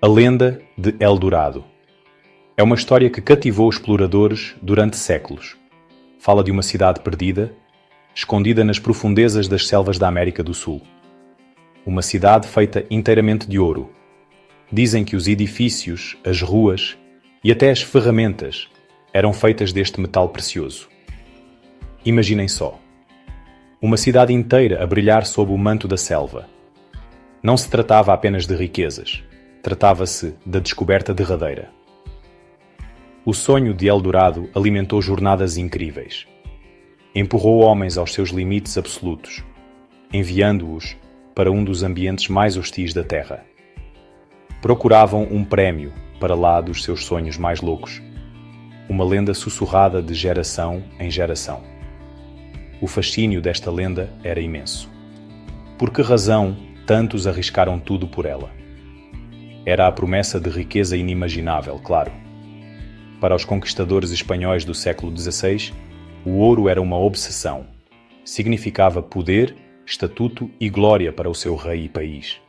A lenda de El Dorado. É uma história que cativou exploradores durante séculos. Fala de uma cidade perdida, escondida nas profundezas das selvas da América do Sul. Uma cidade feita inteiramente de ouro. Dizem que os edifícios, as ruas e até as ferramentas eram feitas deste metal precioso. Imaginem só. Uma cidade inteira a brilhar sob o manto da selva. Não se tratava apenas de riquezas. Tratava-se da descoberta derradeira. O sonho de El Dorado alimentou jornadas incríveis. Empurrou homens aos seus limites absolutos, enviando-os para um dos ambientes mais hostis da Terra. Procuravam um prémio para lá dos seus sonhos mais loucos. Uma lenda sussurrada de geração em geração. O fascínio desta lenda era imenso. Por que razão tantos arriscaram tudo por ela? Era a promessa de riqueza inimaginável, claro. Para os conquistadores espanhóis do século XVI, o ouro era uma obsessão. Significava poder, estatuto e glória para o seu rei e país.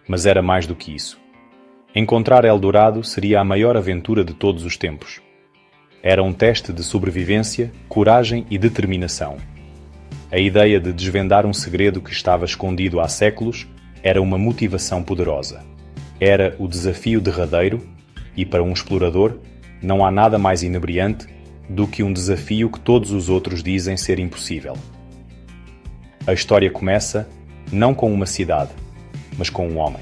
Mas era mais do que isso. Encontrar El Dorado seria a maior aventura de todos os tempos. Era um teste de sobrevivência, coragem e determinação. A ideia de desvendar um segredo que estava escondido há séculos era uma motivação poderosa. Era o desafio derradeiro e, para um explorador, não há nada mais inebriante do que um desafio que todos os outros dizem ser impossível. A história começa não com uma cidade, mas com um homem.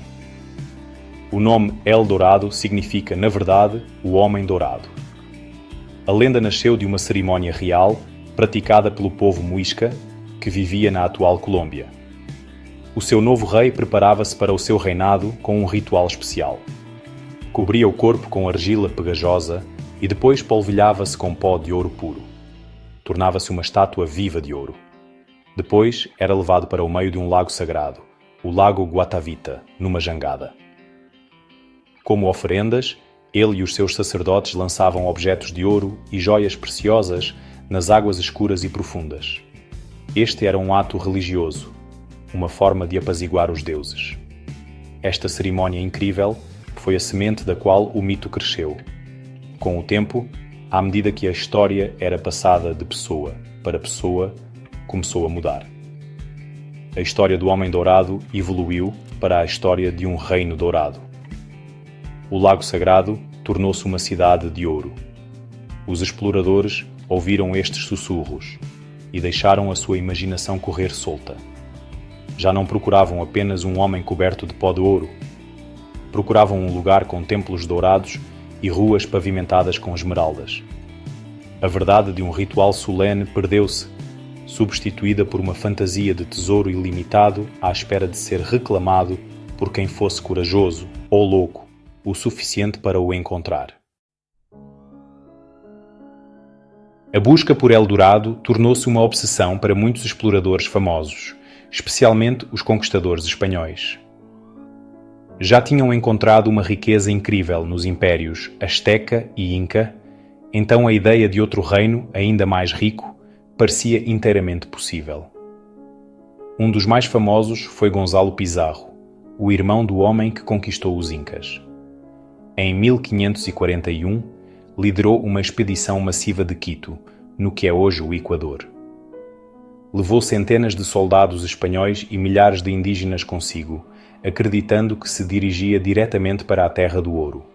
O nome El Dorado significa, na verdade, o Homem Dourado. A lenda nasceu de uma cerimónia real praticada pelo povo muisca que vivia na atual Colômbia. O seu novo rei preparava-se para o seu reinado com um ritual especial. Cobria o corpo com argila pegajosa e depois polvilhava-se com pó de ouro puro. Tornava-se uma estátua viva de ouro. Depois era levado para o meio de um lago sagrado, o Lago Guatavita, numa jangada. Como oferendas, ele e os seus sacerdotes lançavam objetos de ouro e joias preciosas nas águas escuras e profundas. Este era um ato religioso, uma forma de apaziguar os deuses. Esta cerimónia incrível foi a semente da qual o mito cresceu. Com o tempo, à medida que a história era passada de pessoa para pessoa, começou a mudar. A história do Homem Dourado evoluiu para a história de um reino dourado. O Lago Sagrado tornou-se uma cidade de ouro. Os exploradores ouviram estes sussurros e deixaram a sua imaginação correr solta. Já não procuravam apenas um homem coberto de pó de ouro. Procuravam um lugar com templos dourados e ruas pavimentadas com esmeraldas. A verdade de um ritual solene perdeu-se, substituída por uma fantasia de tesouro ilimitado à espera de ser reclamado por quem fosse corajoso ou louco o suficiente para o encontrar. A busca por El Dorado tornou-se uma obsessão para muitos exploradores famosos, especialmente os conquistadores espanhóis. Já tinham encontrado uma riqueza incrível nos impérios Azteca e Inca, então a ideia de outro reino, ainda mais rico, parecia inteiramente possível. Um dos mais famosos foi Gonzalo Pizarro, o irmão do homem que conquistou os Incas. Em 1541, liderou uma expedição massiva de Quito, no que é hoje o Equador. Levou centenas de soldados espanhóis e milhares de indígenas consigo, acreditando que se dirigia diretamente para a Terra do Ouro.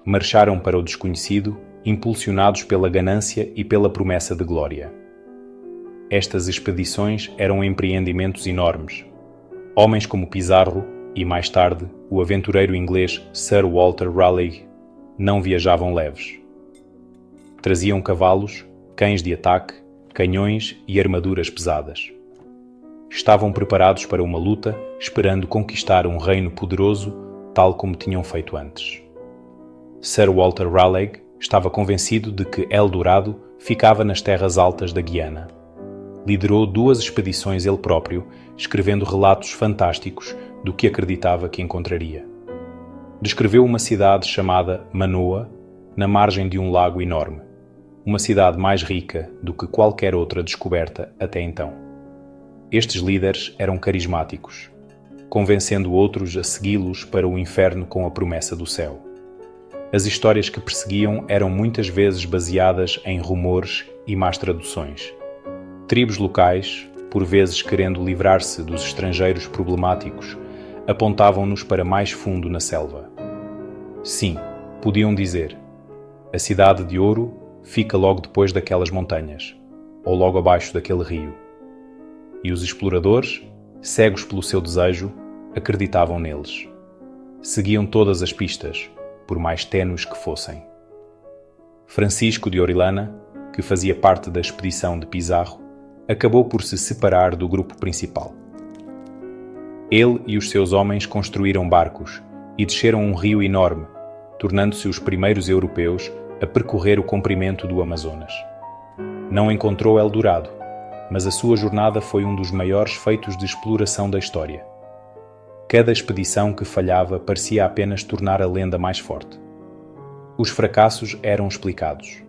Marcharam para o desconhecido, impulsionados pela ganância e pela promessa de glória. Estas expedições eram empreendimentos enormes. Homens como Pizarro e, mais tarde, o aventureiro inglês Sir Walter Raleigh não viajavam leves. Traziam cavalos, cães de ataque, canhões e armaduras pesadas. Estavam preparados para uma luta, esperando conquistar um reino poderoso, tal como tinham feito antes. Sir Walter Raleigh estava convencido de que El Dorado ficava nas terras altas da Guiana. Liderou 2 expedições ele próprio, escrevendo relatos fantásticos do que acreditava que encontraria. Descreveu uma cidade chamada Manoa, na margem de um lago enorme. Uma cidade mais rica do que qualquer outra descoberta até então. Estes líderes eram carismáticos. convencendo outros a segui-los para o inferno com a promessa do céu. As histórias que perseguiam eram muitas vezes baseadas em rumores e más traduções. Tribos locais, por vezes querendo livrar-se dos estrangeiros problemáticos, apontavam-nos para mais fundo na selva. Sim, podiam dizer: a cidade de ouro fica logo depois daquelas montanhas, ou logo abaixo daquele rio. E os exploradores, cegos pelo seu desejo, acreditavam neles. Seguiam todas as pistas, por mais ténues que fossem. Francisco de Orellana, que fazia parte da expedição de Pizarro, acabou por se separar do grupo principal. Ele e os seus homens construíram barcos e desceram um rio enorme, tornando-se os primeiros europeus a percorrer o comprimento do Amazonas. Não encontrou Eldorado, mas a sua jornada foi um dos maiores feitos de exploração da história. Cada expedição que falhava parecia apenas tornar a lenda mais forte. Os fracassos eram explicados.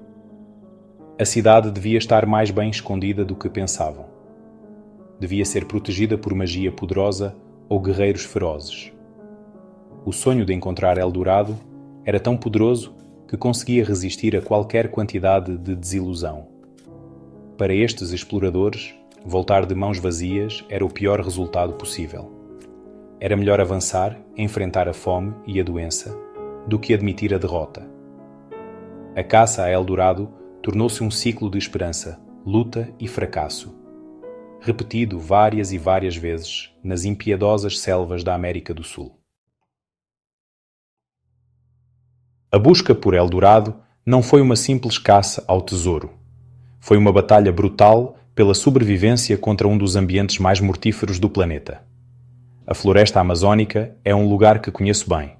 A cidade devia estar mais bem escondida do que pensavam. Devia ser protegida por magia poderosa ou guerreiros ferozes. O sonho de encontrar Eldorado era tão poderoso que conseguia resistir a qualquer quantidade de desilusão. Para estes exploradores, voltar de mãos vazias era o pior resultado possível. Era melhor avançar, enfrentar a fome e a doença, do que admitir a derrota. A caça a Eldorado tornou-se um ciclo de esperança, luta e fracasso, repetido várias e várias vezes nas impiedosas selvas da América do Sul. A busca por Eldorado não foi uma simples caça ao tesouro. Foi uma batalha brutal pela sobrevivência contra um dos ambientes mais mortíferos do planeta. A floresta amazônica é um lugar que conheço bem.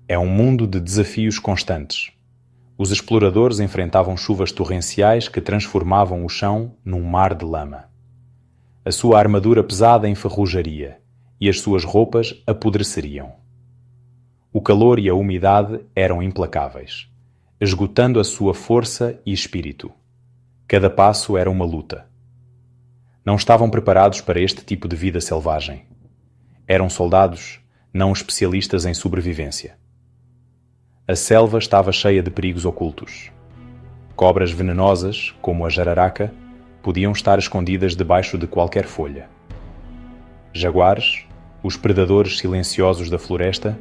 É um mundo de desafios constantes. Os exploradores enfrentavam chuvas torrenciais que transformavam o chão num mar de lama. A sua armadura pesada enferrujaria e as suas roupas apodreceriam. O calor e a umidade eram implacáveis, esgotando a sua força e espírito. Cada passo era uma luta. Não estavam preparados para este tipo de vida selvagem. Eram soldados, não especialistas em sobrevivência. A selva estava cheia de perigos ocultos. Cobras venenosas, como a jararaca, podiam estar escondidas debaixo de qualquer folha. Jaguares, os predadores silenciosos da floresta,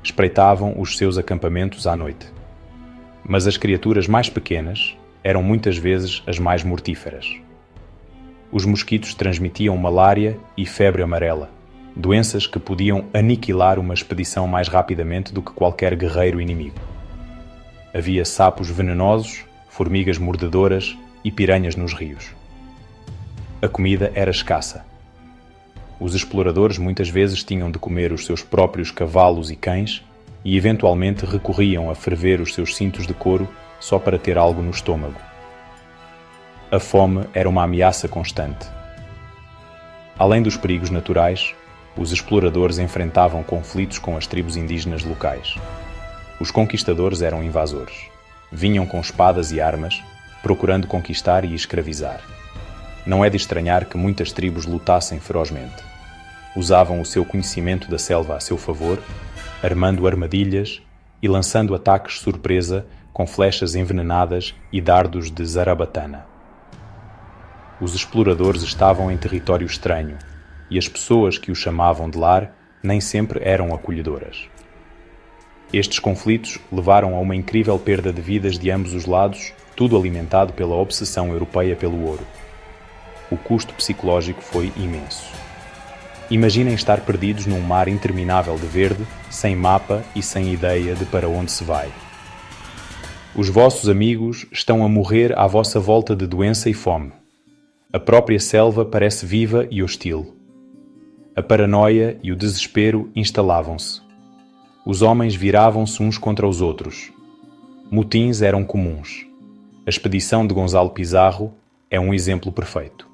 espreitavam os seus acampamentos à noite. Mas as criaturas mais pequenas eram muitas vezes as mais mortíferas. Os mosquitos transmitiam malária e febre amarela, doenças que podiam aniquilar uma expedição mais rapidamente do que qualquer guerreiro inimigo. Havia sapos venenosos, formigas mordedoras e piranhas nos rios. A comida era escassa. Os exploradores muitas vezes tinham de comer os seus próprios cavalos e cães e eventualmente recorriam a ferver os seus cintos de couro só para ter algo no estômago. A fome era uma ameaça constante. Além dos perigos naturais, os exploradores enfrentavam conflitos com as tribos indígenas locais. Os conquistadores eram invasores. Vinham com espadas e armas, procurando conquistar e escravizar. Não é de estranhar que muitas tribos lutassem ferozmente. Usavam o seu conhecimento da selva a seu favor, armando armadilhas e lançando ataques surpresa com flechas envenenadas e dardos de zarabatana. Os exploradores estavam em território estranho, e as pessoas que o chamavam de lar nem sempre eram acolhedoras. Estes conflitos levaram a uma incrível perda de vidas de ambos os lados, tudo alimentado pela obsessão europeia pelo ouro. O custo psicológico foi imenso. Imaginem estar perdidos num mar interminável de verde, sem mapa e sem ideia de para onde se vai. Os vossos amigos estão a morrer à vossa volta de doença e fome. A própria selva parece viva e hostil. A paranoia e o desespero instalavam-se. Os homens viravam-se uns contra os outros. Motins eram comuns. A expedição de Gonzalo Pizarro é um exemplo perfeito.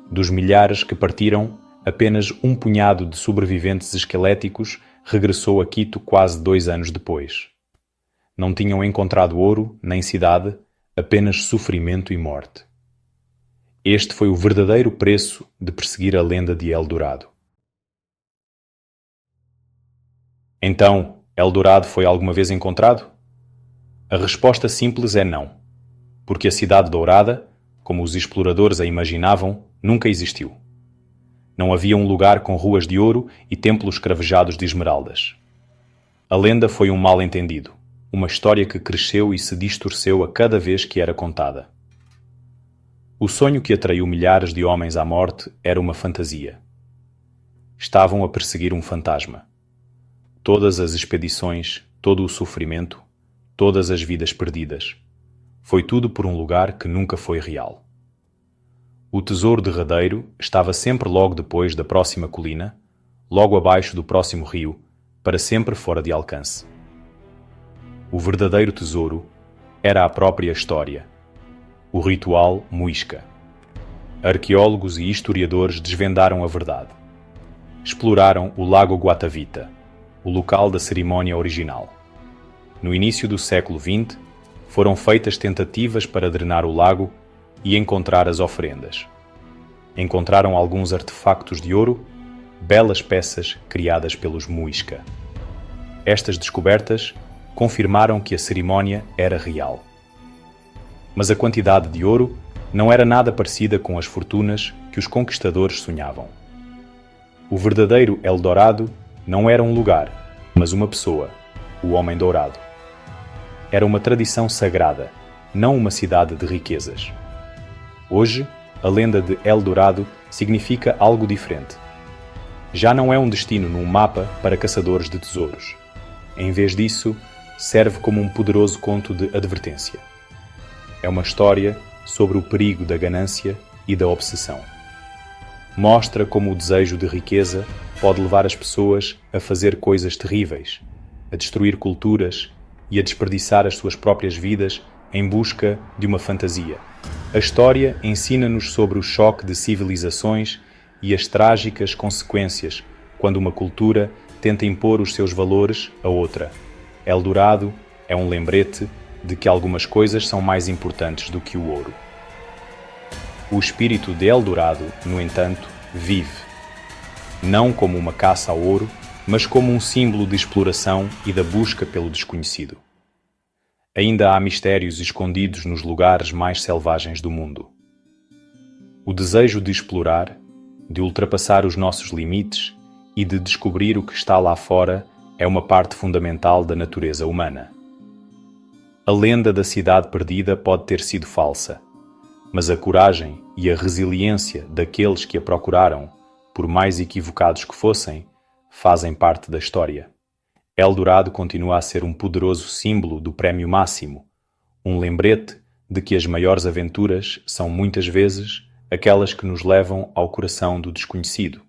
Dos milhares que partiram, apenas um punhado de sobreviventes esqueléticos regressou a Quito quase 2 anos depois. Não tinham encontrado ouro, nem cidade, apenas sofrimento e morte. Este foi o verdadeiro preço de perseguir a lenda de Eldorado. Então, Eldorado foi alguma vez encontrado? A resposta simples é não, porque a Cidade Dourada, como os exploradores a imaginavam, nunca existiu. Não havia um lugar com ruas de ouro e templos cravejados de esmeraldas. A lenda foi um mal-entendido, uma história que cresceu e se distorceu a cada vez que era contada. O sonho que atraiu milhares de homens à morte era uma fantasia. Estavam a perseguir um fantasma. Todas as expedições, todo o sofrimento, todas as vidas perdidas. Foi tudo por um lugar que nunca foi real. O tesouro derradeiro estava sempre logo depois da próxima colina, logo abaixo do próximo rio, para sempre fora de alcance. O verdadeiro tesouro era a própria história, o ritual Muisca. Arqueólogos e historiadores desvendaram a verdade. Exploraram o Lago Guatavita, o local da cerimónia original. No início do século XX, foram feitas tentativas para drenar o lago e encontrar as oferendas. Encontraram alguns artefactos de ouro, belas peças criadas pelos Muisca. Estas descobertas confirmaram que a cerimónia era real. Mas a quantidade de ouro não era nada parecida com as fortunas que os conquistadores sonhavam. O verdadeiro Eldorado não era um lugar, mas uma pessoa, o Homem Dourado. Era uma tradição sagrada, não uma cidade de riquezas. Hoje, a lenda de Eldorado significa algo diferente. Já não é um destino num mapa para caçadores de tesouros. Em vez disso, serve como um poderoso conto de advertência. É uma história sobre o perigo da ganância e da obsessão. Mostra como o desejo de riqueza pode levar as pessoas a fazer coisas terríveis, a destruir culturas e a desperdiçar as suas próprias vidas em busca de uma fantasia. A história ensina-nos sobre o choque de civilizações e as trágicas consequências quando uma cultura tenta impor os seus valores a outra. Eldorado é um lembrete de que algumas coisas são mais importantes do que o ouro. O espírito de Eldorado, no entanto, vive. Não como uma caça ao ouro, mas como um símbolo de exploração e da busca pelo desconhecido. Ainda há mistérios escondidos nos lugares mais selvagens do mundo. O desejo de explorar, de ultrapassar os nossos limites e de descobrir o que está lá fora é uma parte fundamental da natureza humana. A lenda da cidade perdida pode ter sido falsa, mas a coragem e a resiliência daqueles que a procuraram, por mais equivocados que fossem, fazem parte da história. Eldorado continua a ser um poderoso símbolo do prémio máximo, um lembrete de que as maiores aventuras são muitas vezes aquelas que nos levam ao coração do desconhecido.